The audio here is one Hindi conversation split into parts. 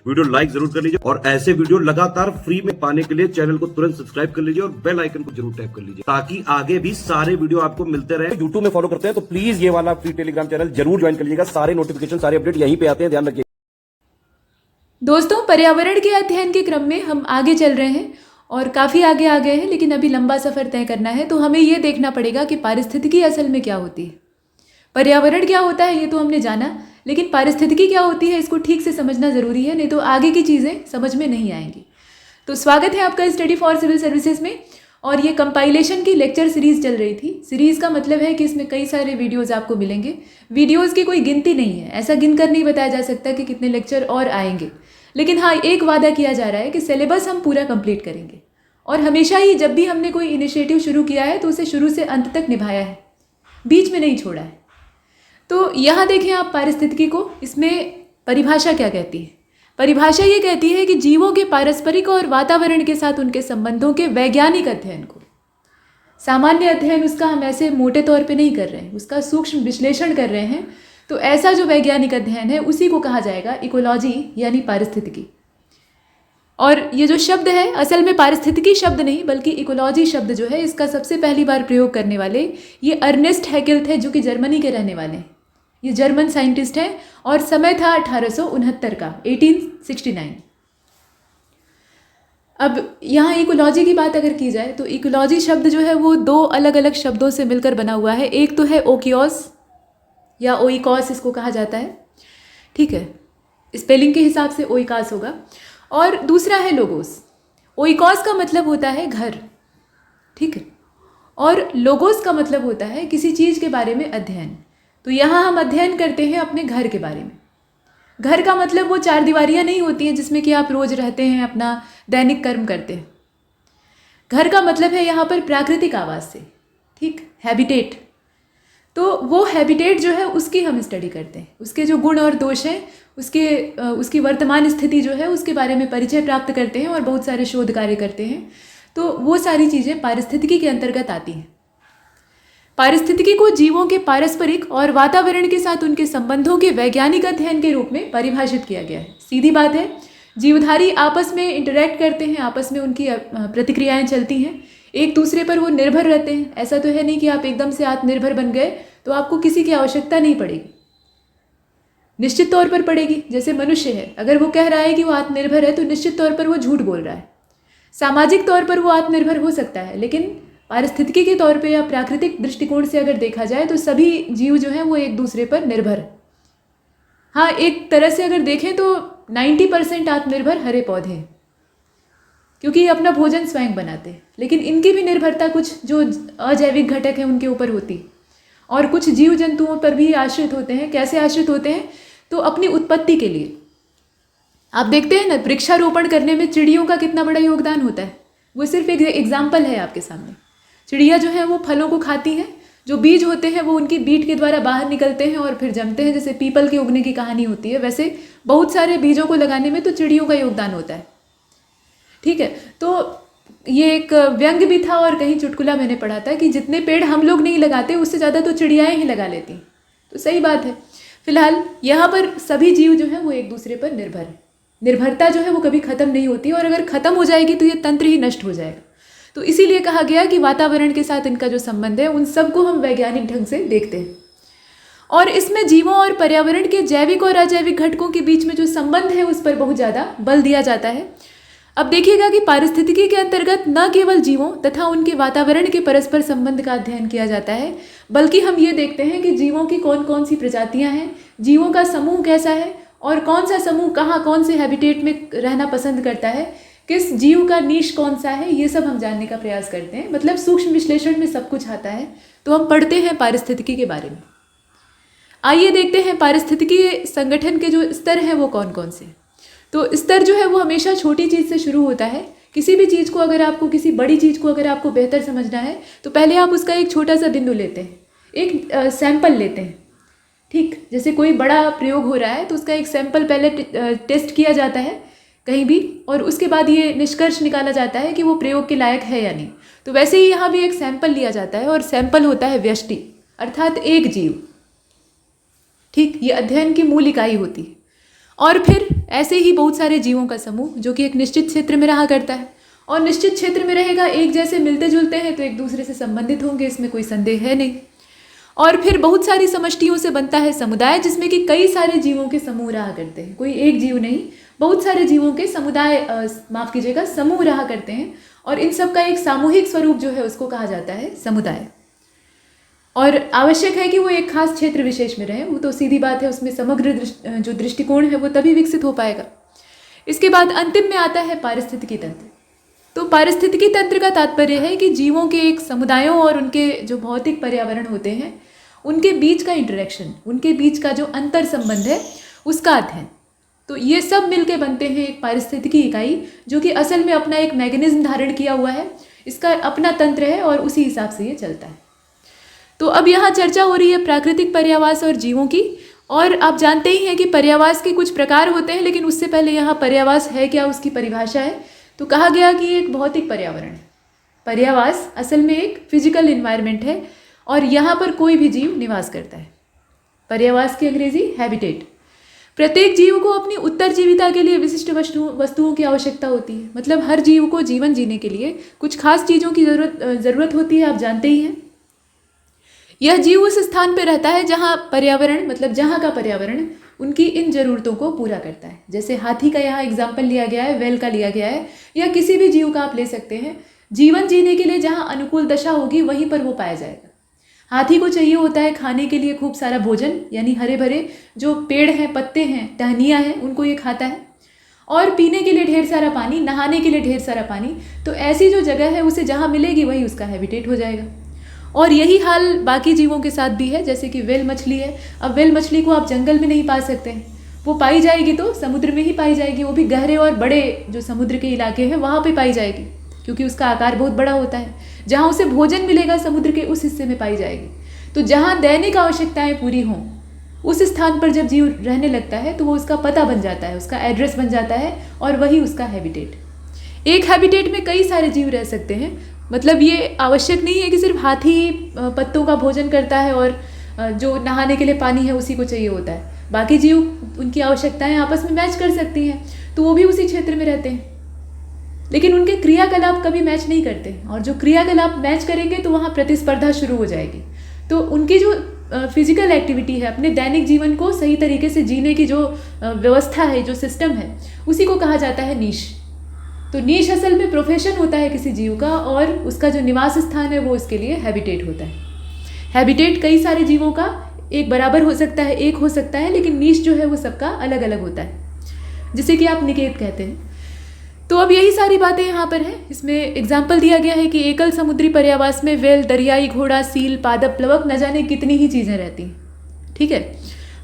वीडियो लाइक जरूर कर लीजिए और ऐसे वीडियो लगातार फ्री में पाने के लिए चैनल को तुरंत सब्सक्राइब कर लीजिए और बेल आइकन को जरूर टैप कर लीजिए ताकि आगे भी सारे वीडियो आपको मिलते रहे। यूट्यूब में फॉलो करते हैं तो प्लीज ये वाला फ्री टेलीग्राम चैनल जरूर ज्वाइन कर लीजिएगा। सारे नोटिफिकेशन सारे अपडेट यहीं पे आते हैं, ध्यान रखिए। दोस्तों, पर्यावरण के अध्ययन के क्रम में हम आगे चल रहे हैं और काफ़ी आगे आ गए हैं, लेकिन अभी लंबा सफ़र तय करना है। तो हमें ये देखना पड़ेगा कि पारिस्थितिकी असल में क्या होती है। पर्यावरण क्या होता है ये तो हमने जाना, लेकिन पारिस्थितिकी क्या होती है इसको ठीक से समझना ज़रूरी है, नहीं तो आगे की चीज़ें समझ में नहीं आएंगी। तो स्वागत है आपका स्टडी फॉर सिविल सर्विसेज में। और ये कंपाइलेशन की लेक्चर सीरीज़ चल रही थी। सीरीज़ का मतलब है कि इसमें कई सारे वीडियोज़ आपको मिलेंगे। वीडियोज़ की कोई गिनती नहीं है, ऐसा गिनकर नहीं बताया जा सकता कि कितने लेक्चर और आएंगे, लेकिन हाँ, एक वादा किया जा रहा है कि सिलेबस हम पूरा कंप्लीट करेंगे। और हमेशा ही जब भी हमने कोई इनिशिएटिव शुरू किया है तो उसे शुरू से अंत तक निभाया है, बीच में नहीं छोड़ा है। तो यहाँ देखें आप पारिस्थितिकी को, इसमें परिभाषा क्या कहती है। परिभाषा ये कहती है कि जीवों के पारस्परिक और वातावरण के साथ उनके संबंधों के वैज्ञानिक अध्ययन को, सामान्य अध्ययन उसका हम ऐसे मोटे तौर पे नहीं कर रहे हैं, उसका सूक्ष्म विश्लेषण कर रहे हैं। तो ऐसा जो वैज्ञानिक अध्ययन है उसी को कहा जाएगा इकोलॉजी यानी पारिस्थितिकी। और ये जो शब्द है असल में पारिस्थितिकी शब्द नहीं बल्कि इकोलॉजी शब्द जो है इसका सबसे पहली बार प्रयोग करने वाले ये अर्नेस्ट हैकेल थे, जो कि जर्मनी के रहने वाले हैं। ये जर्मन साइंटिस्ट हैं और समय था 1869 का, 1869। अब यहाँ इकोलॉजी की बात अगर की जाए तो इकोलॉजी शब्द जो है वो दो अलग अलग शब्दों से मिलकर बना हुआ है। एक तो है ओकियोस या ओइकॉस इसको कहा जाता है, ठीक है, स्पेलिंग के हिसाब से ओइकास होगा। और दूसरा है लोगोस। ओइकॉस का मतलब होता है घर, ठीक है, और लोगोस का मतलब होता है किसी चीज़ के बारे में अध्ययन। तो यहाँ हम अध्ययन करते हैं अपने घर के बारे में। घर का मतलब वो चार दीवारियाँ नहीं होती हैं जिसमें कि आप रोज़ रहते हैं, अपना दैनिक कर्म करते हैं। घर का मतलब है यहाँ पर प्राकृतिक आवास से, ठीक, हैबिटेट। तो वो हैबिटेट जो है उसकी हम स्टडी करते हैं, उसके जो गुण और दोष हैं, उसकी वर्तमान स्थिति जो है उसके बारे में परिचय प्राप्त करते हैं और बहुत सारे शोध कार्य करते हैं। तो वो सारी चीज़ें पारिस्थितिकी के अंतर्गत आती हैं। पारिस्थितिकी को जीवों के पारस्परिक और वातावरण के साथ उनके संबंधों के वैज्ञानिक अध्ययन के रूप में परिभाषित किया गया है। सीधी बात है, जीवधारी आपस में इंटरेक्ट करते हैं, आपस में उनकी प्रतिक्रियाएं चलती हैं, एक दूसरे पर वो निर्भर रहते हैं। ऐसा तो है नहीं कि आप एकदम से आत्मनिर्भर बन गए तो आपको किसी की आवश्यकता नहीं पड़ेगी, निश्चित तौर पर पड़ेगी। जैसे मनुष्य है, अगर वो कह रहा है कि वो आत्मनिर्भर है तो निश्चित तौर पर वो झूठ बोल रहा है। सामाजिक तौर पर वो आत्मनिर्भर हो सकता है, लेकिन पारिस्थितिकी के तौर पे या प्राकृतिक दृष्टिकोण से अगर देखा जाए तो सभी जीव जो हैं वो एक दूसरे पर निर्भर है। हाँ, एक तरह से अगर देखें तो 90% आत्मनिर्भर हरे पौधे हैं, क्योंकि ये अपना भोजन स्वयं बनाते हैं। लेकिन इनकी भी निर्भरता कुछ जो अजैविक घटक हैं उनके ऊपर होती है, और कुछ जीव जंतुओं पर भी आश्रित होते हैं। कैसे आश्रित होते हैं? तो अपनी उत्पत्ति के लिए। आप देखते हैं ना, वृक्षारोपण करने में चिड़ियों का कितना बड़ा योगदान होता है। वो सिर्फ एक एग्जाम्पल है आपके सामने। चिड़िया जो है वो फलों को खाती हैं, जो बीज होते हैं वो उनकी बीट के द्वारा बाहर निकलते हैं और फिर जमते हैं। जैसे पीपल के उगने की कहानी होती है, वैसे बहुत सारे बीजों को लगाने में तो चिड़ियों का योगदान होता है, ठीक है। तो ये एक व्यंग भी था और कहीं चुटकुला मैंने पढ़ा था कि जितने पेड़ हम लोग नहीं लगाते उससे ज़्यादा तो चिड़ियाएँ ही लगा लेती। तो सही बात है। फिलहाल यहाँ पर सभी जीव जो हैं वो एक दूसरे पर निर्भर है। निर्भरता जो है वो कभी ख़त्म नहीं होती, और अगर ख़त्म हो जाएगी तो ये तंत्र ही नष्ट हो जाएगा। तो इसीलिए कहा गया कि वातावरण के साथ इनका जो संबंध है उन सबको हम वैज्ञानिक ढंग से देखते हैं। और इसमें जीवों और पर्यावरण के जैविक और अजैविक घटकों के बीच में जो संबंध है उस पर बहुत ज़्यादा बल दिया जाता है। अब देखिएगा कि पारिस्थितिकी के अंतर्गत न केवल जीवों तथा उनके वातावरण के परस्पर संबंध का अध्ययन किया जाता है, बल्कि हम ये देखते हैं कि जीवों की कौन कौन सी प्रजातियां हैं, जीवों का समूह कैसा है, और कौन सा समूह कहाँ कौन से हैबिटेट में रहना पसंद करता है, किस जीव का नीश कौन सा है, ये सब हम जानने का प्रयास करते हैं। मतलब सूक्ष्म विश्लेषण में सब कुछ आता है। तो हम पढ़ते हैं पारिस्थितिकी के बारे में। आइए देखते हैं पारिस्थितिकी संगठन के जो स्तर हैं वो कौन कौन से। तो स्तर जो है वो हमेशा छोटी चीज़ से शुरू होता है। किसी भी चीज़ को अगर आपको, किसी बड़ी चीज़ को अगर आपको बेहतर समझना है तो पहले आप उसका एक छोटा सा बिंदु लेते हैं, एक सैंपल लेते हैं, ठीक। जैसे कोई बड़ा प्रयोग हो रहा है तो उसका एक सैंपल पहले टेस्ट किया जाता है कहीं भी, और उसके बाद ये निष्कर्ष निकाला जाता है कि वो प्रयोग के लायक है या नहीं। तो वैसे ही यहाँ भी एक सैंपल लिया जाता है, और सैंपल होता है व्यष्टि, अर्थात एक जीव, ठीक। ये अध्ययन की मूल इकाई होती है। और फिर ऐसे ही बहुत सारे जीवों का समूह जो कि एक निश्चित क्षेत्र में रहा करता है, और निश्चित क्षेत्र में रहेगा, एक जैसे मिलते जुलते हैं तो एक दूसरे से संबंधित होंगे, इसमें कोई संदेह है नहीं। और फिर बहुत सारी समष्टियों से बनता है समुदाय, जिसमें कि कई सारे जीवों के समूह रहा करते हैं, कोई एक जीव नहीं, बहुत सारे जीवों के समुदाय, माफ कीजिएगा, समूह रहा करते हैं, और इन सब का एक सामूहिक स्वरूप जो है उसको कहा जाता है समुदाय। और आवश्यक है कि वो एक खास क्षेत्र विशेष में रहे, वो तो सीधी बात है, उसमें समग्र जो दृष्टिकोण है वो तभी विकसित हो पाएगा। इसके बाद अंतिम में आता है पारिस्थितिकी तंत्र। तो पारिस्थितिकी तंत्र का तात्पर्य है कि जीवों के एक समुदायों और उनके जो भौतिक पर्यावरण होते हैं उनके बीच का इंटरेक्शन, उनके बीच का जो अंतर संबंध है उसका अध्ययन। तो ये सब मिलके बनते हैं एक पारिस्थितिकी इकाई, जो कि असल में अपना एक मैकेनिज्म धारण किया हुआ है, इसका अपना तंत्र है और उसी हिसाब से ये चलता है। तो अब यहाँ चर्चा हो रही है प्राकृतिक पर्यावास और जीवों की, और आप जानते ही हैं कि पर्यावास के कुछ प्रकार होते हैं, लेकिन उससे पहले यहाँ पर्यावास है क्या, उसकी परिभाषा है। तो कहा गया कि एक भौतिक पर्यावरण है। पर्यावास असल में एक फिजिकल इन्वायरमेंट है और यहाँ पर कोई भी जीव निवास करता है। पर्यावास की अंग्रेजी हैबिटेट। प्रत्येक जीव को अपनी उत्तरजीविता के लिए विशिष्ट वस्तुओं की आवश्यकता होती है, मतलब हर जीव को जीवन जीने के लिए कुछ खास चीज़ों की ज़रूरत होती है, आप जानते ही हैं। यह जीव उस स्थान पर रहता है जहाँ पर्यावरण, मतलब जहाँ का पर्यावरण उनकी इन ज़रूरतों को पूरा करता है। जैसे हाथी का यहाँ एग्जाम्पल लिया गया है, वेल का लिया गया है, या किसी भी जीव का आप ले सकते हैं। जीवन जीने के लिए जहाँ अनुकूल दशा होगी वहीं पर वो पाया जाएगा। हाथी को चाहिए होता है खाने के लिए खूब सारा भोजन, यानी हरे भरे जो पेड़ हैं, पत्ते हैं, टहनियाँ हैं, उनको ये खाता है, और पीने के लिए ढेर सारा पानी, नहाने के लिए ढेर सारा पानी। तो ऐसी जो जगह है उसे जहाँ मिलेगी वही उसका हैबिटेट हो जाएगा। और यही हाल बाकी जीवों के साथ भी है। जैसे कि वेल मछली है, अब वेल मछली को आप जंगल में नहीं पा सकते हैं, वो पाई जाएगी तो समुद्र में ही पाई जाएगी, वो भी गहरे और बड़े जो समुद्र के इलाके हैं वहाँ पे पाई जाएगी, क्योंकि उसका आकार बहुत बड़ा होता है। जहाँ उसे भोजन मिलेगा समुद्र के उस हिस्से में पाई जाएगी। तो जहाँ दैनिक आवश्यकताएं पूरी हों उस स्थान पर जब जीव रहने लगता है तो वो उसका पता बन जाता है, उसका एड्रेस बन जाता है, और वही उसका हैबिटेट। एक हैबिटेट में कई सारे जीव रह सकते हैं, मतलब ये आवश्यक नहीं है कि सिर्फ हाथी पत्तों का भोजन करता है और जो नहाने के लिए पानी है उसी को चाहिए होता है। बाकी जीव उनकी आवश्यकताएं आपस में मैच कर सकती हैं, तो वो भी उसी क्षेत्र में रहते हैं, लेकिन उनके क्रियाकलाप कभी मैच नहीं करते, और जो क्रियाकलाप मैच करेंगे तो वहाँ प्रतिस्पर्धा शुरू हो जाएगी। तो उनकी जो फिजिकल एक्टिविटी है, अपने दैनिक जीवन को सही तरीके से जीने की जो व्यवस्था है, जो सिस्टम है, उसी को कहा जाता है नीश। तो नीश असल में प्रोफेशन होता है किसी जीव का, और उसका जो निवास स्थान है वो उसके लिए हैबिटेट होता है। हैबिटेट कई सारे जीवों का एक बराबर हो सकता है, एक हो सकता है, लेकिन नीश जो है वो सबका अलग अलग होता है, जिसे कि आप निकेत कहते हैं। तो अब यही सारी बातें यहाँ पर हैं। इसमें एग्जाम्पल दिया गया है कि एकल समुद्री पर्यावास में वेल, दरियाई घोड़ा, सील, पादप, प्लवक, न जाने कितनी ही चीज़ें रहती हैं। ठीक है।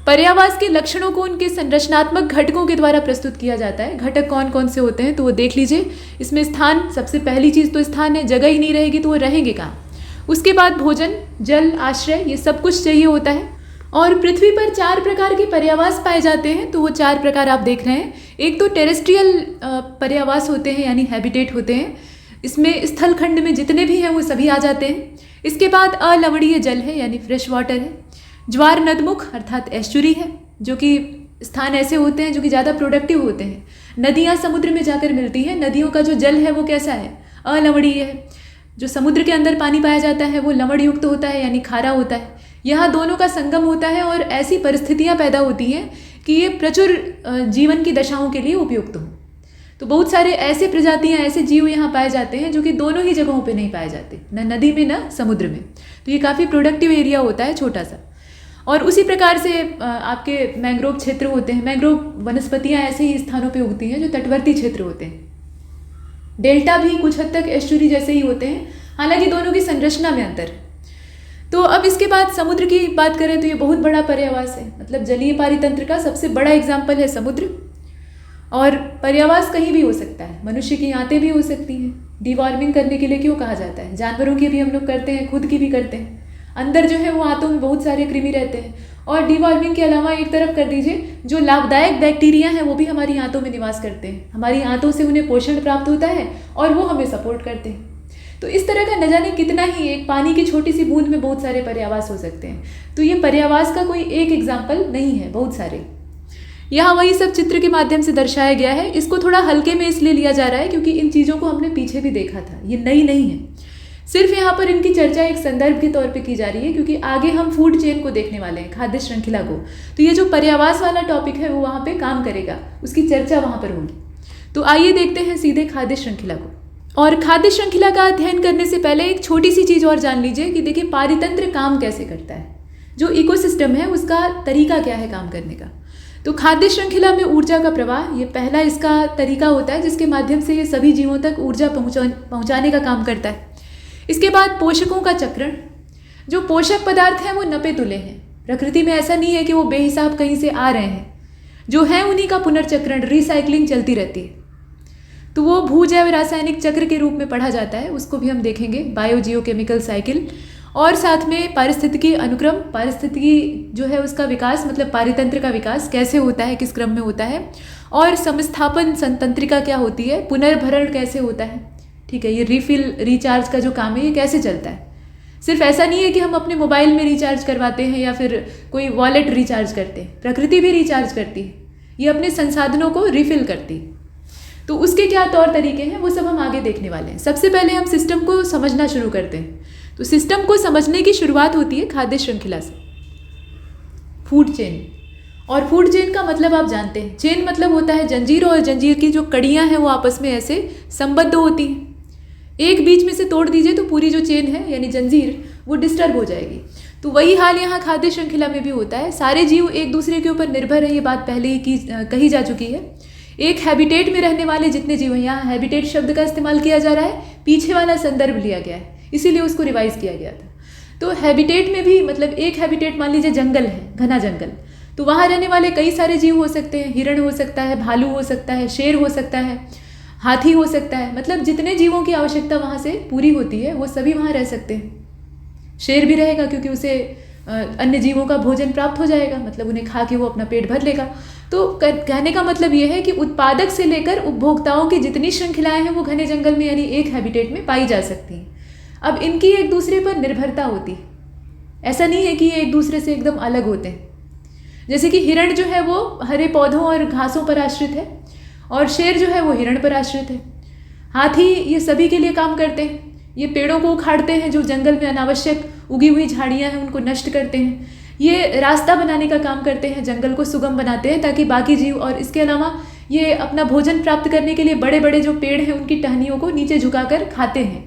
पर्यावास के लक्षणों को उनके संरचनात्मक घटकों के द्वारा प्रस्तुत किया जाता है। घटक कौन कौन से होते हैं तो वो देख लीजिए। इसमें स्थान, सबसे पहली चीज़ तो स्थान है, जगह ही नहीं रहेगी तो वो रहेंगे कहाँ। उसके बाद भोजन, जल, आश्रय, ये सब कुछ चाहिए होता है। और पृथ्वी पर 4 प्रकार के पर्यावास पाए जाते हैं, तो वो 4 प्रकार आप देख रहे हैं। एक तो टेरेस्ट्रियल पर्यावास होते हैं, यानी हैबिटेट होते हैं। इसमें स्थल खंड में जितने भी हैं वो सभी आ जाते हैं। इसके बाद अलवणीय जल है, यानी फ्रेश वाटर है। ज्वार नदमुख अर्थात एस्चुरी है, जो कि स्थान ऐसे होते हैं जो कि ज़्यादा प्रोडक्टिव होते हैं। नदियाँ समुद्र में जाकर मिलती हैं। नदियों का जो जल है वो कैसा है, अलवणीय है। जो समुद्र के अंदर पानी पाया जाता है वो लवण युक्त होता है, यानी खारा होता है। यहाँ दोनों का संगम होता है और ऐसी परिस्थितियाँ पैदा होती हैं कि ये प्रचुर जीवन की दशाओं के लिए उपयुक्त हों। तो बहुत सारे ऐसे प्रजातियाँ, ऐसे जीव यहाँ पाए जाते हैं जो कि दोनों ही जगहों पे नहीं पाए जाते, न नदी में न समुद्र में। तो ये काफ़ी प्रोडक्टिव एरिया होता है, छोटा सा। और उसी प्रकार से आपके मैंग्रोव क्षेत्र होते हैं। मैंग्रोव वनस्पतियाँ ऐसे ही स्थानों पे उगती हैं जो तटवर्ती क्षेत्र होते हैं। डेल्टा भी कुछ हद तक एस्चुरी जैसे ही होते हैं, हालांकि दोनों की संरचना में अंतर है। तो अब इसके बाद समुद्र की बात करें तो ये बहुत बड़ा पर्यावास है, मतलब जलीय पारितंत्र का सबसे बड़ा एग्जाम्पल है समुद्र। और पर्यावास कहीं भी हो सकता है, मनुष्य की आंतें भी हो सकती हैं। डिवॉर्मिंग करने के लिए क्यों कहा जाता है, जानवरों की भी हम लोग करते हैं, खुद की भी करते हैं। अंदर जो है वो आंतों में बहुत सारे कृमि रहते हैं। और डिवॉर्मिंग के अलावा एक तरफ कर दीजिए, जो लाभदायक बैक्टीरिया हैं वो भी हमारी आंतों में निवास करते हैं। हमारी आंतों से उन्हें पोषण प्राप्त होता है और वो हमें सपोर्ट करते हैं। तो इस तरह का न जाने कितना ही, एक पानी की छोटी सी बूंद में बहुत सारे पर्यावास हो सकते हैं। तो ये पर्यावास का कोई एक एग्जाम्पल नहीं है, बहुत सारे। यहाँ वही सब चित्र के माध्यम से दर्शाया गया है। इसको थोड़ा हल्के में इसलिए लिया जा रहा है क्योंकि इन चीज़ों को हमने पीछे भी देखा था, ये नई नहीं है। सिर्फ यहाँ पर इनकी चर्चा एक संदर्भ के तौर पे की जा रही है क्योंकि आगे हम फूड चेन को देखने वाले हैं, खाद्य श्रृंखला को। तो ये जो पर्यावास वाला टॉपिक है वो वहाँ पे काम करेगा, उसकी चर्चा वहाँ पर होगी। तो आइए देखते हैं सीधे खाद्य श्रृंखला को। और खाद्य श्रृंखला का अध्ययन करने से पहले एक छोटी सी चीज़ और जान लीजिए कि देखिए पारितंत्र काम कैसे करता है, जो इकोसिस्टम है उसका तरीका क्या है काम करने का। तो खाद्य श्रृंखला में ऊर्जा का प्रवाह, ये पहला इसका तरीका होता है जिसके माध्यम से ये सभी जीवों तक ऊर्जा पहुँचाने का काम करता है। इसके बाद पोषकों का चक्रण, जो पोषक पदार्थ हैं वो नपे तुले हैं, प्रकृति में ऐसा नहीं है कि वो बेहिसाब कहीं से आ रहे हैं, जो है उन्हीं का पुनर्चक्रण, रिसाइकलिंग चलती रहती है। तो वो भूजैव रासायनिक चक्र के रूप में पढ़ा जाता है, उसको भी हम देखेंगे, बायोजियोकेमिकल साइकिल। और साथ में पारिस्थितिकी अनुक्रम, पारिस्थितिकी जो है उसका विकास, मतलब पारितंत्र का विकास कैसे होता है, किस क्रम में होता है, और समस्थापन संतंत्रिका क्या होती है, पुनर्भरण कैसे होता है, ठीक है। ये रिफिल रिचार्ज का जो काम है ये कैसे चलता है। सिर्फ ऐसा नहीं है कि हम अपने मोबाइल में रिचार्ज करवाते हैं या फिर कोई वॉलेट रिचार्ज करते हैं, प्रकृति भी रिचार्ज करती है, ये अपने संसाधनों को रिफिल करती है। तो उसके क्या तौर तरीके हैं वो सब हम आगे देखने वाले हैं। सबसे पहले हम सिस्टम को समझना शुरू करते हैं। तो सिस्टम को समझने की शुरुआत होती है खाद्य श्रृंखला से, फूड चेन। और फूड चेन का मतलब आप जानते हैं, चेन मतलब होता है जंजीर, और जंजीर की जो कड़ियाँ हैं वो आपस में ऐसे संबद्ध होती हैं। एक बीच में से तोड़ दीजिए तो पूरी जो चेन है यानी जंजीर वो डिस्टर्ब हो जाएगी। तो वही हाल यहाँ खाद्य श्रृंखला में भी होता है। सारे जीव एक दूसरे के ऊपर निर्भर है, ये बात पहले ही कही जा चुकी है। एक हैबिटेट में रहने वाले जितने जीव हैं, यहाँ हैबिटेट शब्द का इस्तेमाल किया जा रहा है, पीछे वाला संदर्भ लिया गया है, इसीलिए उसको रिवाइज किया गया था। तो हैबिटेट में भी मतलब एक हैबिटेट मान लीजिए जंगल है, घना जंगल, तो वहाँ रहने वाले कई सारे जीव हो सकते हैं, हिरण हो सकता है, भालू हो सकता है, शेर हो सकता है, हाथी हो सकता है, मतलब जितने जीवों की आवश्यकता वहाँ से पूरी होती है वो सभी वहाँ रह सकते हैं। शेर भी रहेगा क्योंकि उसे अन्य जीवों का भोजन प्राप्त हो जाएगा, मतलब उन्हें खा के वो अपना पेट भर लेगा। तो कहने का मतलब ये है कि उत्पादक से लेकर उपभोक्ताओं की जितनी श्रृंखलाएं हैं वो घने जंगल में यानी एक हैबिटेट में पाई जा सकती हैं। अब इनकी एक दूसरे पर निर्भरता होती है, ऐसा नहीं है कि ये एक दूसरे से एकदम अलग होते हैं। जैसे कि हिरण जो है वो हरे पौधों और घासों पर आश्रित है, और शेर जो है वो हिरण पर आश्रित है। हाथी ये सभी के लिए काम करते हैं, ये पेड़ों को उखाड़ते हैं, जो जंगल में अनावश्यक उगी हुई झाड़ियाँ हैं उनको नष्ट करते हैं। ये रास्ता बनाने का काम करते हैं, जंगल को सुगम बनाते हैं ताकि बाकी जीव, और इसके अलावा ये अपना भोजन प्राप्त करने के लिए बड़े बड़े जो पेड़ हैं उनकी टहनियों को नीचे झुकाकर खाते हैं।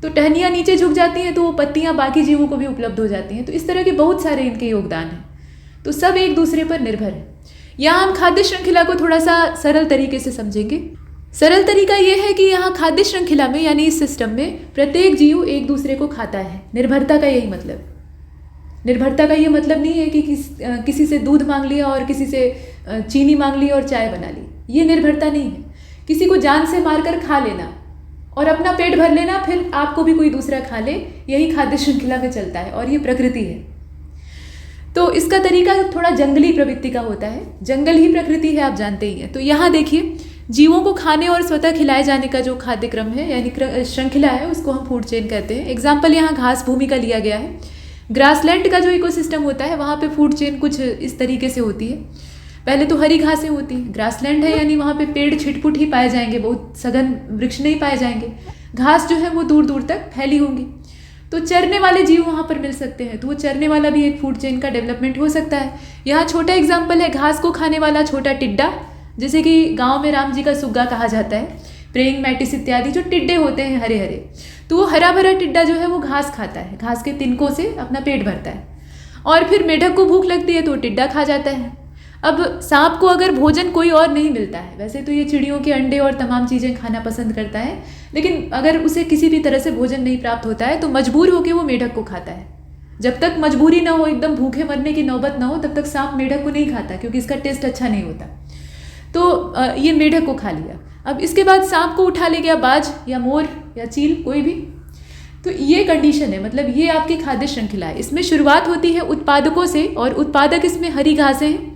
तो टहनियाँ नीचे झुक जाती हैं तो वो पत्तियाँ बाकी जीवों को भी उपलब्ध हो जाती हैं। तो इस तरह के बहुत सारे इनके योगदान हैं, तो सब एक दूसरे पर निर्भर है। यहाँ हम खाद्य श्रृंखला को थोड़ा सा सरल तरीके से समझेंगे। सरल तरीका ये है कि यहाँ खाद्य श्रृंखला में यानी इस सिस्टम में प्रत्येक जीव एक दूसरे को खाता है। निर्भरता का यही मतलब, निर्भरता का ये मतलब नहीं है कि किसी से दूध मांग लिया और किसी से चीनी मांग ली और चाय बना ली, ये निर्भरता नहीं है। किसी को जान से मारकर खा लेना और अपना पेट भर लेना, फिर आपको भी कोई दूसरा खा ले, यही खाद्य श्रृंखला में चलता है और ये प्रकृति है। तो इसका तरीका थोड़ा जंगली प्रवृत्ति का होता है, जंगल ही प्रकृति है, आप जानते ही हैं। तो यहाँ देखिए, जीवों को खाने और स्वतः खिलाए जाने का जो खाद्य क्रम है यानी श्रृंखला है, उसको हम फूड चेन कहते हैं। एग्जाम्पल यहाँ घास भूमि का लिया गया है। ग्रासलैंड का जो इकोसिस्टम होता है वहाँ पे फूड चेन कुछ इस तरीके से होती है। पहले तो हरी घासें होती हैं, ग्रासलैंड है यानी वहाँ पे पेड़ छिटपुट ही पाए जाएंगे, बहुत सघन वृक्ष नहीं पाए जाएंगे। घास जो है वो दूर दूर तक फैली होंगी। तो चरने वाले जीव वहाँ पर मिल सकते हैं, तो वो चरने वाला भी एक फूड चेन का डेवलपमेंट हो सकता है। यहाँ छोटा एग्जाम्पल है घास को खाने वाला छोटा टिड्डा, जैसे कि गांव में राम जी का सुग्गा कहा जाता है, प्रेइंग मैटिस इत्यादि जो टिड्डे होते हैं हरे हरे, तो वो हरा भरा टिड्डा जो है वो घास खाता है, घास के तिनकों से अपना पेट भरता है। और फिर मेढक को भूख लगती है तो टिड्डा खा जाता है। अब सांप को अगर भोजन कोई और नहीं मिलता है, वैसे तो ये चिड़ियों के अंडे और तमाम चीज़ें खाना पसंद करता है, लेकिन अगर उसे किसी भी तरह से भोजन नहीं प्राप्त होता है तो मजबूर होकर वो मेढक को खाता है। जब तक मजबूरी ना हो, एकदम भूखे मरने की नौबत ना हो, तब तक सांप मेढक को नहीं खाता क्योंकि इसका टेस्ट अच्छा नहीं होता। तो ये मेढक को खा लिया। अब इसके बाद सांप को उठा ले गया बाज या मोर या चील, कोई भी। तो ये कंडीशन है, मतलब ये आपकी खाद्य श्रृंखला है। इसमें शुरुआत होती है उत्पादकों से, और उत्पादक इसमें हरी घासें हैं।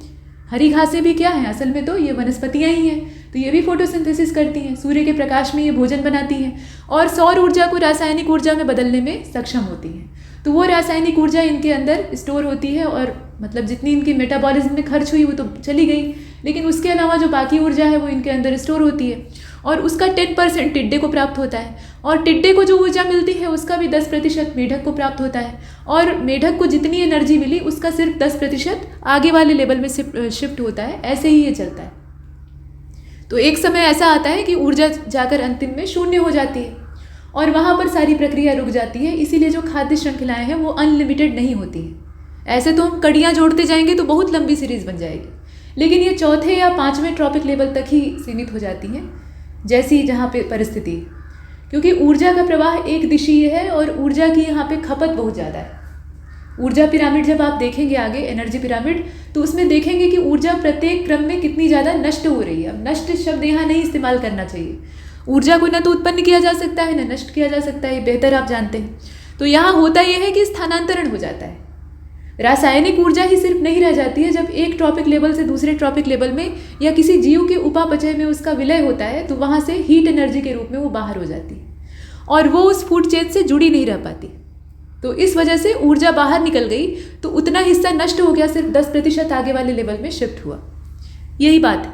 हरी घासें भी क्या हैं, असल में तो ये वनस्पतियाँ ही हैं, तो ये भी फोटोसिंथेसिस करती हैं, सूर्य के प्रकाश में ये भोजन बनाती हैं और सौर ऊर्जा को रासायनिक ऊर्जा में बदलने में सक्षम होती हैं। तो वो रासायनिक ऊर्जा इनके अंदर स्टोर होती है, और मतलब जितनी इनकी मेटाबॉलिज्म में खर्च हुई वो तो चली गई, लेकिन उसके अलावा जो बाकी ऊर्जा है वो इनके अंदर स्टोर होती है, और उसका 10% टिड्डे को प्राप्त होता है, और टिड्डे को जो ऊर्जा मिलती है उसका भी 10% मेढक को प्राप्त होता है, और मेढक को जितनी एनर्जी मिली उसका सिर्फ 10% आगे वाले लेवल में शिफ्ट होता है। ऐसे ही ये चलता है। तो एक समय ऐसा आता है कि ऊर्जा जाकर अंतिम में शून्य हो जाती है और वहाँ पर सारी प्रक्रिया रुक जाती है। इसीलिए जो खाद्य श्रृंखलाएं हैं वो अनलिमिटेड नहीं होती है। ऐसे तो हम कड़ियाँ जोड़ते जाएंगे तो बहुत लंबी सीरीज बन जाएगी, लेकिन ये चौथे या पाँचवें ट्रॉपिक लेवल तक ही सीमित हो जाती हैं, जैसी जहाँ पे परिस्थिति है, क्योंकि ऊर्जा का प्रवाह एक दिशीय है और ऊर्जा की यहाँ पे खपत बहुत ज़्यादा है। ऊर्जा पिरामिड जब आप देखेंगे आगे, एनर्जी पिरामिड, तो उसमें देखेंगे कि ऊर्जा प्रत्येक क्रम में कितनी ज़्यादा नष्ट हो रही है। अब नष्ट शब्द यहाँ नहीं इस्तेमाल करना चाहिए। ऊर्जा को न तो उत्पन्न किया जा सकता है न नष्ट किया जा सकता है, बेहतर आप जानते हैं। तो यहाँ होता यह है कि स्थानांतरण हो जाता है। रासायनिक ऊर्जा ही सिर्फ नहीं रह जाती है। जब एक ट्रॉपिक लेवल से दूसरे ट्रॉपिक लेवल में या किसी जीव के उपापचय में उसका विलय होता है तो वहाँ से हीट एनर्जी के रूप में वो बाहर हो जाती है और वो उस फूड चेन से जुड़ी नहीं रह पाती। तो इस वजह से ऊर्जा बाहर निकल गई तो उतना हिस्सा नष्ट हो गया, सिर्फ 10% आगे वाले लेवल में शिफ्ट हुआ। यही बात है,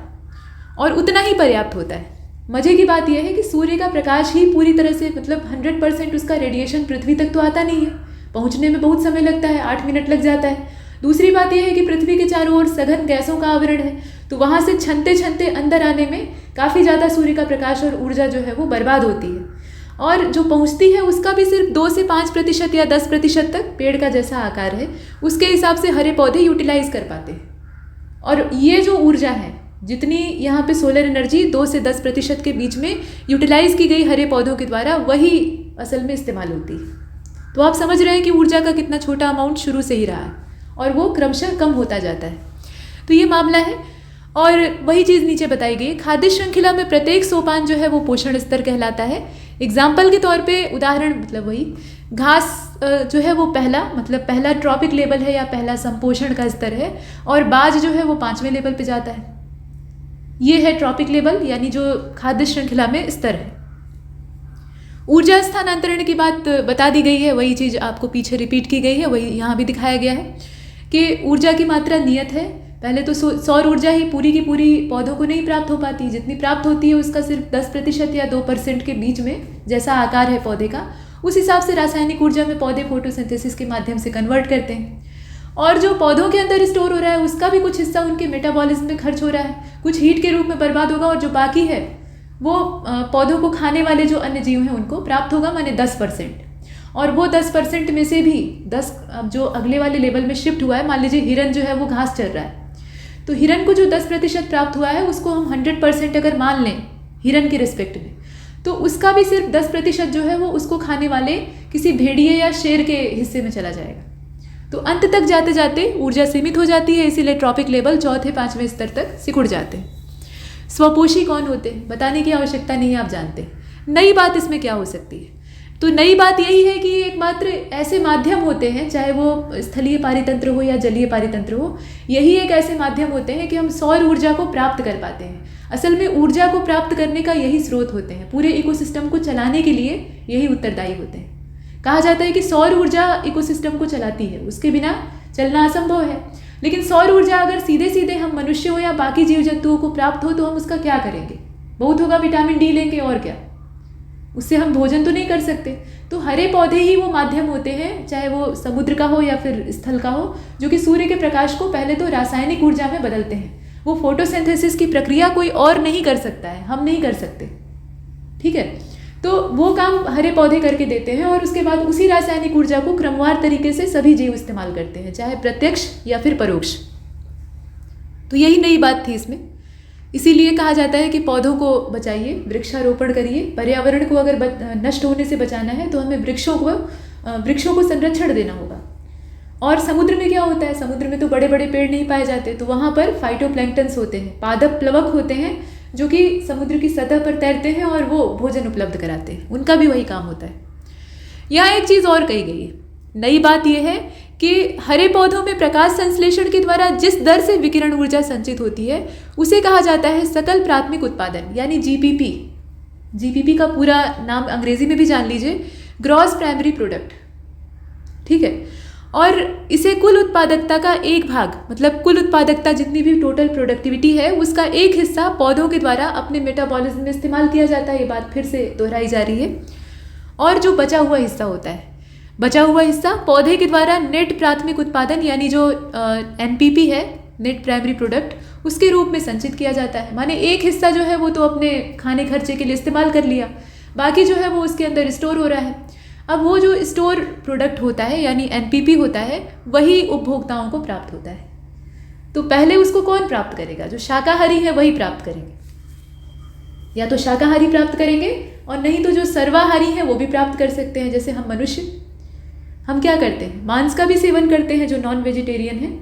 और उतना ही पर्याप्त होता है। मजे की बात यह है कि सूर्य का प्रकाश ही पूरी तरह से, मतलब 100% उसका रेडिएशन पृथ्वी तक तो आता नहीं है, पहुंचने में बहुत समय लगता है, 8 मिनट लग जाता है। दूसरी बात यह है कि पृथ्वी के चारों ओर सघन गैसों का आवरण है, तो वहाँ से छनते छनते अंदर आने में काफ़ी ज़्यादा सूर्य का प्रकाश और ऊर्जा जो है वो बर्बाद होती है, और जो पहुँचती है उसका भी सिर्फ 2 से 5% या 10% तक पेड़ का जैसा आकार है उसके हिसाब से हरे पौधे यूटिलाइज कर पाते हैं। और ये जो ऊर्जा है, जितनी यहाँ पे सोलर एनर्जी 2 से 10% के बीच में यूटिलाइज की गई हरे पौधों के द्वारा, वही असल में इस्तेमाल होती है। तो आप समझ रहे हैं कि ऊर्जा का कितना छोटा अमाउंट शुरू से ही रहा है और वो क्रमशः कम होता जाता है। तो ये मामला है। और वही चीज़ नीचे बताई गई, खाद्य श्रृंखला में प्रत्येक सोपान जो है वो पोषण स्तर कहलाता है। एग्जाम्पल के तौर पे उदाहरण, मतलब वही घास जो है वो पहला ट्रॉपिक लेवल है या पहला संपोषण का स्तर है, और बाज जो है वो 5वें लेवल पे जाता है। ये है ट्रॉपिक लेवल, यानी जो खाद्य श्रृंखला में स्तर है। ऊर्जा स्थानांतरण की बात बता दी गई है, वही चीज़ आपको पीछे रिपीट की गई है, वही यहाँ भी दिखाया गया है कि ऊर्जा की मात्रा नियत है। पहले तो सौर ऊर्जा ही पूरी की पूरी पौधों को नहीं प्राप्त हो पाती, जितनी प्राप्त होती है उसका सिर्फ 10% या 2% के बीच में, जैसा आकार है पौधे का, उस हिसाब से रासायनिक ऊर्जा में पौधे फोटोसिंथेसिस के माध्यम से कन्वर्ट करते हैं। और जो पौधों के अंदर स्टोर हो रहा है उसका भी कुछ हिस्सा उनके मेटाबॉलिज्म में खर्च हो रहा है, कुछ हीट के रूप में बर्बाद होगा, और जो बाकी है वो पौधों को खाने वाले जो अन्य जीव हैं उनको प्राप्त होगा, माने 10%। और वो 10% में से भी 10 जो अगले वाले लेवल में शिफ्ट हुआ है, मान लीजिए हिरन जो है वो घास चर रहा है, तो हिरन को जो 10% प्राप्त हुआ है उसको हम 100% अगर मान लें हिरन के रिस्पेक्ट में, तो उसका भी सिर्फ 10% जो है वो उसको खाने वाले किसी भेड़िए या शेर के हिस्से में चला जाएगा। तो अंत तक जाते जाते ऊर्जा सीमित हो जाती है, इसीलिए ट्रॉपिक लेवल 4थे-5वें स्तर तक सिकुड़ जाते हैं। स्वपोषी कौन होते हैं बताने की आवश्यकता नहीं है, आप जानते हैं। नई बात इसमें क्या हो सकती है? तो नई बात यही है कि एकमात्र ऐसे माध्यम होते हैं, चाहे वो स्थलीय पारितंत्र हो या जलीय पारितंत्र हो, यही एक ऐसे माध्यम होते हैं कि हम सौर ऊर्जा को प्राप्त कर पाते हैं। असल में ऊर्जा को प्राप्त करने का यही स्रोत होते हैं, पूरे इकोसिस्टम को चलाने के लिए यही उत्तरदायी होते हैं। कहा जाता है कि सौर ऊर्जा इकोसिस्टम को चलाती है, उसके बिना चलना असंभव है। लेकिन सौर ऊर्जा अगर सीधे सीधे हम मनुष्य हो या बाकी जीव जंतुओं को प्राप्त हो तो हम उसका क्या करेंगे? बहुत होगा विटामिन डी लेंगे, और क्या, उससे हम भोजन तो नहीं कर सकते। तो हरे पौधे ही वो माध्यम होते हैं, चाहे वो समुद्र का हो या फिर स्थल का हो, जो कि सूर्य के प्रकाश को पहले तो रासायनिक ऊर्जा में बदलते हैं। वो फोटोसिंथेसिस की प्रक्रिया कोई और नहीं कर सकता है, हम नहीं कर सकते, ठीक है। तो वो काम हरे पौधे करके देते हैं, और उसके बाद उसी रासायनिक ऊर्जा को क्रमवार तरीके से सभी जीव इस्तेमाल करते हैं, चाहे प्रत्यक्ष या फिर परोक्ष। तो यही नई बात थी इसमें। इसीलिए कहा जाता है कि पौधों को बचाइए, वृक्षारोपण करिए। पर्यावरण को अगर नष्ट होने से बचाना है तो हमें वृक्षों को संरक्षण देना होगा। और समुद्र में क्या होता है? समुद्र में तो बड़े बड़े पेड़ नहीं पाए जाते, तो वहाँ पर फाइटोप्लैंक्टन्स होते हैं, पादप प्लवक होते हैं, जो कि समुद्र की सतह पर तैरते हैं और वो भोजन उपलब्ध कराते हैं। उनका भी वही काम होता है। यहाँ एक चीज़ और कही गई है, नई बात यह है कि हरे पौधों में प्रकाश संश्लेषण के द्वारा जिस दर से विकिरण ऊर्जा संचित होती है उसे कहा जाता है सकल प्राथमिक उत्पादन, यानी जीपीपी। जीपीपी का पूरा नाम अंग्रेजी में भी जान लीजिए, ग्रॉस प्राइमरी प्रोडक्ट, ठीक है। और इसे कुल उत्पादकता का एक भाग, मतलब कुल उत्पादकता जितनी भी टोटल प्रोडक्टिविटी है उसका एक हिस्सा पौधों के द्वारा अपने मेटाबॉलिज्म में इस्तेमाल किया जाता है। ये बात फिर से दोहराई जा रही है। और जो बचा हुआ हिस्सा होता है, बचा हुआ हिस्सा पौधे के द्वारा नेट प्राथमिक उत्पादन यानी जो NPP है, नेट प्राइमरी प्रोडक्ट, उसके रूप में संचित किया जाता है। माने एक हिस्सा जो है वो तो अपने खाने खर्चे के लिए इस्तेमाल कर लिया, बाकी जो है वो उसके अंदर स्टोर हो रहा है। अब वो जो स्टोर प्रोडक्ट होता है यानी NPP होता है, वही उपभोक्ताओं को प्राप्त होता है। तो पहले उसको कौन प्राप्त करेगा? जो शाकाहारी है वही प्राप्त करेंगे, या तो शाकाहारी प्राप्त करेंगे और नहीं तो जो सर्वाहारी है वो भी प्राप्त कर सकते हैं। जैसे हम मनुष्य, हम क्या करते हैं, मांस का भी सेवन करते हैं जो नॉन वेजिटेरियन है,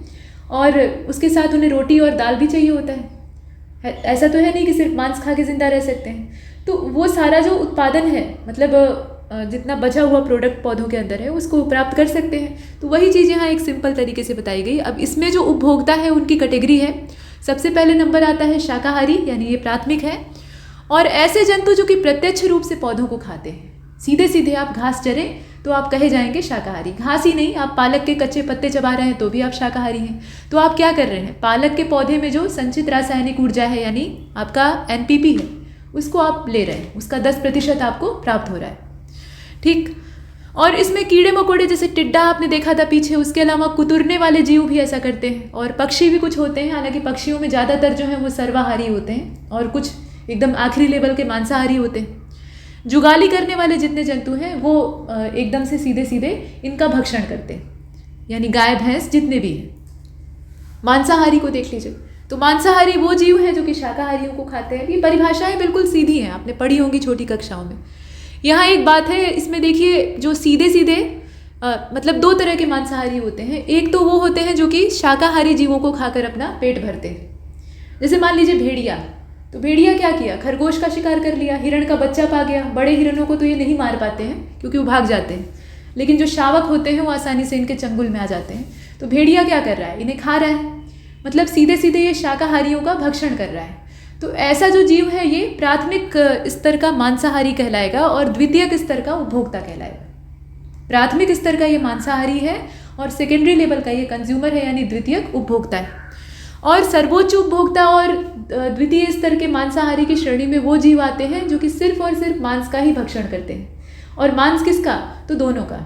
और उसके साथ उन्हें रोटी और दाल भी चाहिए होता है। ऐसा तो है नहीं कि सिर्फ मांस खा के जिंदा रह सकते हैं। तो वो सारा जो उत्पादन है, मतलब जितना बचा हुआ प्रोडक्ट पौधों के अंदर है उसको प्राप्त कर सकते हैं। तो वही चीज़ यहाँ एक सिंपल तरीके से बताई गई। अब इसमें जो उपभोक्ता है उनकी कैटेगरी है, सबसे पहले नंबर आता है शाकाहारी, यानी ये प्राथमिक है, और ऐसे जंतु जो कि प्रत्यक्ष रूप से पौधों को खाते हैं। सीधे सीधे आप घास चरें तो आप कहे जाएंगे शाकाहारी। घास ही नहीं, आप पालक के कच्चे पत्ते चबा रहे हैं तो भी आप शाकाहारी हैं। तो आप क्या कर रहे हैं, पालक के पौधे में जो संचित रासायनिक ऊर्जा है यानी आपका NPP है उसको आप ले रहे हैं, उसका 10% आपको प्राप्त हो रहा है। ठीक। और इसमें कीड़े मकोड़े जैसे टिड्डा आपने देखा था पीछे, उसके अलावा कुतुरने वाले जीव भी ऐसा करते हैं, और पक्षी भी कुछ होते हैं। हालांकि पक्षियों में ज़्यादातर जो है वो सर्वाहारी होते हैं और कुछ एकदम आखिरी लेवल के मांसाहारी होते हैं। जुगाली करने वाले जितने जंतु हैं वो एकदम से सीधे सीधे इनका भक्षण करते हैं, यानी गाय भैंस जितने भी हैं। मांसाहारी को देख लीजिए, तो मांसाहारी वो जीव हैं जो कि शाकाहारियों को खाते हैं। ये परिभाषाएं बिल्कुल सीधी हैं, आपने पढ़ी होंगी छोटी कक्षाओं में। यहाँ एक बात है, इसमें देखिए जो सीधे सीधे मतलब दो तरह के मांसाहारी होते हैं। एक तो वो होते हैं जो कि शाकाहारी जीवों को खाकर अपना पेट भरते हैं। जैसे मान लीजिए भेड़िया, तो भेड़िया क्या किया, खरगोश का शिकार कर लिया, हिरण का बच्चा पा गया। बड़े हिरणों को तो ये नहीं मार पाते हैं क्योंकि वो भाग जाते हैं, लेकिन जो शावक होते हैं वो आसानी से इनके चंगुल में आ जाते हैं। तो भेड़िया क्या कर रहा है, इन्हें खा रहा है, मतलब सीधे सीधे ये शाकाहारियों का भक्षण कर रहा है। तो ऐसा जो जीव है ये प्राथमिक स्तर का मांसाहारी कहलाएगा और द्वितीयक स्तर का उपभोक्ता कहलाएगा। प्राथमिक स्तर का ये मांसाहारी है और सेकेंडरी लेवल का ये कंज्यूमर है, यानी द्वितीयक उपभोक्ता है। और सर्वोच्च उपभोक्ता और द्वितीय स्तर के मांसाहारी की श्रेणी में वो जीव आते हैं जो कि सिर्फ और सिर्फ मांस का ही भक्षण करते हैं। और मांस किसका, तो दोनों का।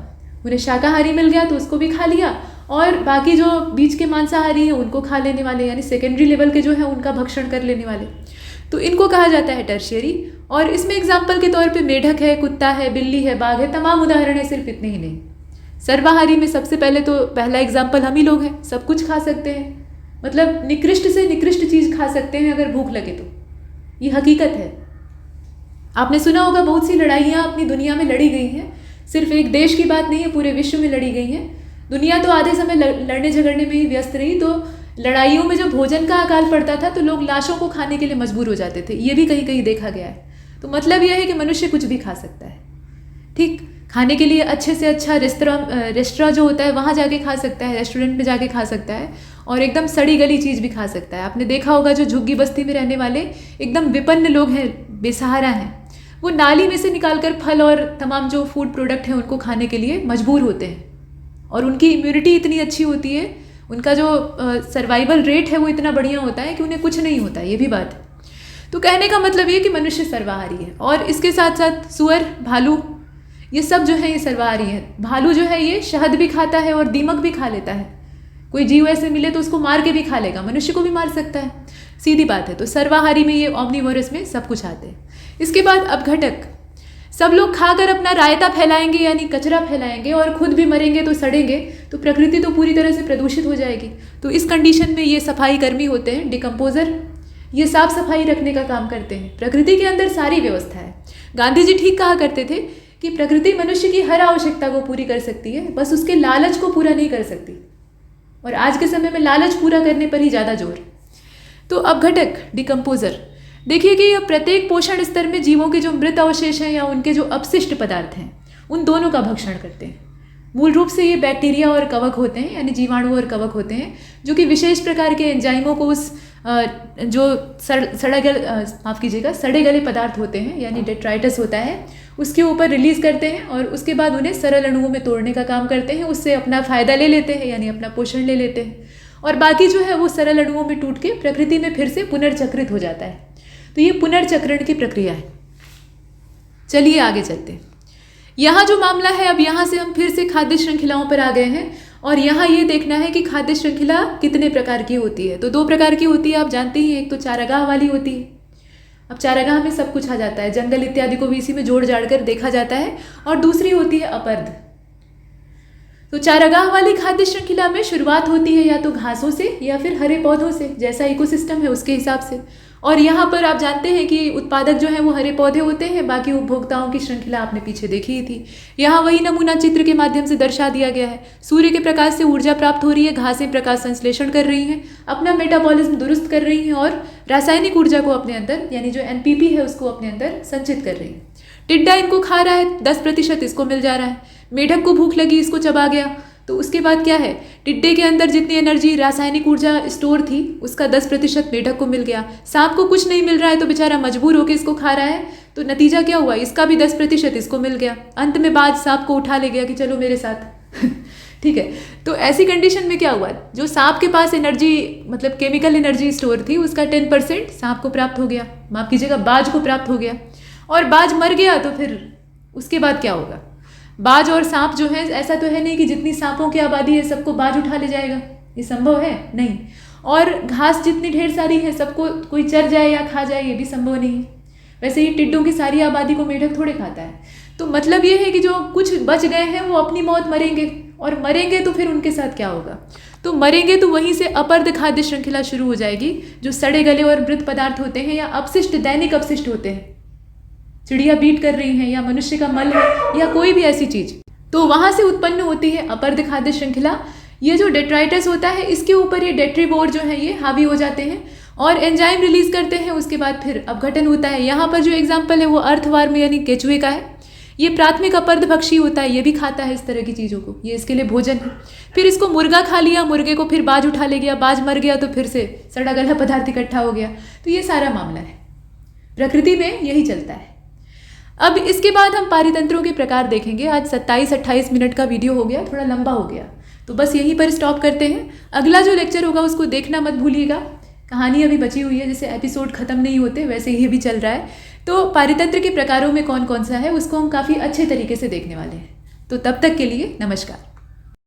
उन्हें शाकाहारी मिल गया तो उसको भी खा लिया, और बाकी जो बीच के मांसाहारी हैं उनको खा लेने वाले, यानी सेकेंडरी लेवल के जो हैं उनका भक्षण कर लेने वाले, तो इनको कहा जाता है टर्शियरी। और इसमें एग्जाम्पल के तौर पे मेढक है, कुत्ता है, बिल्ली है, बाघ है, तमाम उदाहरण है, सिर्फ इतने ही नहीं। सर्वाहारी में सबसे पहले तो पहला एग्जाम्पल हम ही लोग हैं, सब कुछ खा सकते हैं, मतलब निकृष्ट से निकृष्ट चीज़ खा सकते हैं अगर भूख लगे तो। ये हकीकत है। आपने सुना होगा बहुत सी लड़ाइयाँ अपनी दुनिया में लड़ी गई हैं, सिर्फ एक देश की बात नहीं है, पूरे विश्व में लड़ी गई हैं। दुनिया तो आधे समय लड़ने झगड़ने में ही व्यस्त रही, तो लड़ाइयों में जब भोजन का अकाल पड़ता था तो लोग लाशों को खाने के लिए मजबूर हो जाते थे। ये भी कहीं कहीं देखा गया है। तो मतलब यह है कि मनुष्य कुछ भी खा सकता है। ठीक, खाने के लिए अच्छे से अच्छा रेस्टोरेंट जो होता है वहाँ जाके खा सकता है, रेस्टोरेंट में जाके खा सकता है, और एकदम सड़ी गली चीज़ भी खा सकता है। आपने देखा होगा जो झुग्गी बस्ती में रहने वाले एकदम विपन्न लोग हैं, बेसहारा हैं, वो नाली में से निकालकर फल और तमाम जो फूड प्रोडक्ट हैं उनको खाने के लिए मजबूर होते हैं, और उनकी इम्यूनिटी इतनी अच्छी होती है, उनका जो सर्वाइवल रेट है वो इतना बढ़िया होता है कि उन्हें कुछ नहीं होता। ये भी बात है। तो कहने का मतलब ये कि मनुष्य सर्वाहारी है, और इसके साथ साथ सुअर, भालू, ये सब जो है ये सर्वाहारी है। भालू जो है ये शहद भी खाता है और दीमक भी खा लेता है। कोई जीव ऐसे मिले तो उसको मार के भी खा लेगा, मनुष्य को भी मार सकता है, सीधी बात है। तो सर्वाहारी में ये ऑम्निवोरस में सब कुछ आते हैं। इसके बाद अपघटक, सब लोग खाकर अपना रायता फैलाएंगे यानी कचरा फैलाएंगे और खुद भी मरेंगे तो सड़ेंगे, तो प्रकृति तो पूरी तरह से प्रदूषित हो जाएगी। तो इस कंडीशन में ये सफाई कर्मी होते हैं, डिकम्पोजर, ये साफ सफाई रखने का काम करते हैं। प्रकृति के अंदर सारी व्यवस्था है। गांधी जी ठीक कहा करते थे कि प्रकृति मनुष्य की हर आवश्यकता को पूरी कर सकती है, बस उसके लालच को पूरा नहीं कर सकती, और आज के समय में लालच पूरा करने पर ही ज़्यादा जोर। तो अपघटक, डिकम्पोजर, देखिए कि यह प्रत्येक पोषण स्तर में जीवों के जो मृत अवशेष हैं या उनके जो अपशिष्ट पदार्थ हैं उन दोनों का भक्षण करते हैं। मूल रूप से ये बैक्टीरिया और कवक होते हैं, यानी जीवाणु और कवक होते हैं, जो कि विशेष प्रकार के एंजाइमों को उस जो सड़े गले पदार्थ होते हैं, यानी डेट्राइटस होता है, उसके ऊपर रिलीज करते हैं और उसके बाद उन्हें सरल अणुओं में तोड़ने का काम करते हैं। उससे अपना फायदा ले लेते हैं, यानी अपना पोषण ले लेते हैं, और बाकी जो है वो सरल अणुओं में टूट के प्रकृति में फिर से पुनर्चक्रित हो जाता है। तो ये पुनर्चक्रण की प्रक्रिया है। चलिए आगे चलते हैं। यहाँ जो मामला है, अब यहाँ से हम फिर से खाद्य श्रृंखलाओं पर आ गए हैं, और यहाँ ये देखना है कि खाद्य श्रृंखला कितने प्रकार की होती है। तो 2 प्रकार की होती है, आप जानते ही, एक तो चारागाह वाली होती है। अब चारागाह में सब कुछ आ जाता है, जंगल इत्यादि को भी इसी में जोड़ जाड़ कर देखा जाता है। और दूसरी होती है अपर्ध। तो चारागाह वाली खाद्य श्रृंखला में शुरुआत होती है या तो घासों से या फिर हरे पौधों से, जैसा इकोसिस्टम है उसके हिसाब से। और यहाँ पर आप जानते हैं कि उत्पादक जो है वो हरे पौधे होते हैं, बाकी उपभोक्ताओं की श्रृंखला आपने पीछे देखी ही थी। यहाँ वही नमूना चित्र के माध्यम से दर्शा दिया गया है। सूर्य के प्रकाश से ऊर्जा प्राप्त हो रही है, घासें प्रकाश संश्लेषण कर रही हैं, अपना मेटाबॉलिज्म दुरुस्त कर रही हैं और रासायनिक ऊर्जा को अपने अंदर, यानी जो NPP है उसको अपने अंदर संचित कर रही है। टिड्डा इनको खा रहा है, 10% इसको मिल जा रहा है। मेढक को भूख लगी, इसको चबा गया, तो उसके बाद क्या है, टिड्डे के अंदर जितनी एनर्जी रासायनिक ऊर्जा स्टोर थी उसका 10% मेढक को मिल गया। सांप को कुछ नहीं मिल रहा है तो बेचारा मजबूर होकर इसको खा रहा है, तो नतीजा क्या हुआ, इसका भी 10% इसको मिल गया। अंत में बाज सांप को उठा ले गया कि चलो मेरे साथ ठीक है। तो ऐसी कंडीशन में क्या हुआ, जो सांप के पास एनर्जी, मतलब केमिकल एनर्जी स्टोर थी, उसका 10% सांप को प्राप्त हो गया, माफ कीजिएगा बाज को प्राप्त हो गया। और बाज मर गया तो फिर उसके बाद क्या होगा, बाज और सांप जो है, ऐसा तो है नहीं कि जितनी सांपों की आबादी है सबको बाज उठा ले जाएगा, ये संभव है नहीं। और घास जितनी ढेर सारी है सबको कोई चर जाए या खा जाए, ये भी संभव नहीं है। वैसे ही टिड्डों की सारी आबादी को मेढक थोड़े खाता है। तो मतलब ये है कि जो कुछ बच गए हैं वो अपनी मौत मरेंगे, और मरेंगे तो फिर उनके साथ क्या होगा, तो मरेंगे तो वहीं से अपर्ध खाद्य श्रृंखला शुरू हो जाएगी, जो सड़े गले और मृत पदार्थ होते हैं या अपशिष्ट, दैनिक अपशिष्ट होते हैं, चिड़िया बीट कर रही हैं या मनुष्य का मल है या कोई भी ऐसी चीज, तो वहां से उत्पन्न होती है अपर्ध खाद्य श्रृंखला। ये जो डेट्राइटस होता है इसके ऊपर ये डेट्रीवोर जो है ये हावी हो जाते हैं और एंजाइम रिलीज करते हैं, उसके बाद फिर अपघटन होता है। यहाँ पर जो एग्जाम्पल है वो अर्थवर्म यानी केचुए का है। ये प्राथमिक अपरदभक्षी होता है, ये भी खाता है इस तरह की चीज़ों को, ये इसके लिए भोजन है। फिर इसको मुर्गा खा लिया, मुर्गे को फिर बाज उठा ले गया, बाज मर गया तो फिर से सड़ा गला पदार्थ इकट्ठा हो गया। तो ये सारा मामला है, प्रकृति में यही चलता है। अब इसके बाद हम पारितंत्रों के प्रकार देखेंगे। आज 27-28 मिनट का वीडियो हो गया, थोड़ा लंबा हो गया, तो बस यहीं पर स्टॉप करते हैं। अगला जो लेक्चर होगा उसको देखना मत भूलिएगा। कहानी अभी बची हुई है, जैसे एपिसोड खत्म नहीं होते वैसे ये भी चल रहा है। तो पारितंत्र के प्रकारों में कौन कौन सा है उसको हम काफ़ी अच्छे तरीके से देखने वाले हैं। तो तब तक के लिए नमस्कार।